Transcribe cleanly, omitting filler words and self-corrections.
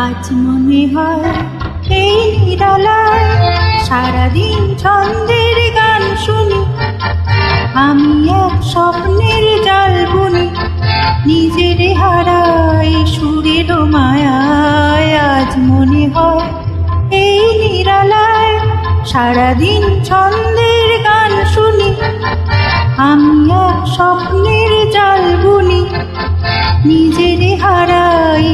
আজ মনে হয় এই নিরালায় সারাদিন ছন্দের গান শুনি, আমি এক স্বপ্নের জাল বুনি, নিজের হারাই সুরের মায়ায়। আজ মনে হয় এই নিরালায় সারাদিন ছন্দের গান শুনি, আমি এক স্বপ্নের জাল বুনি, নিজের হারাই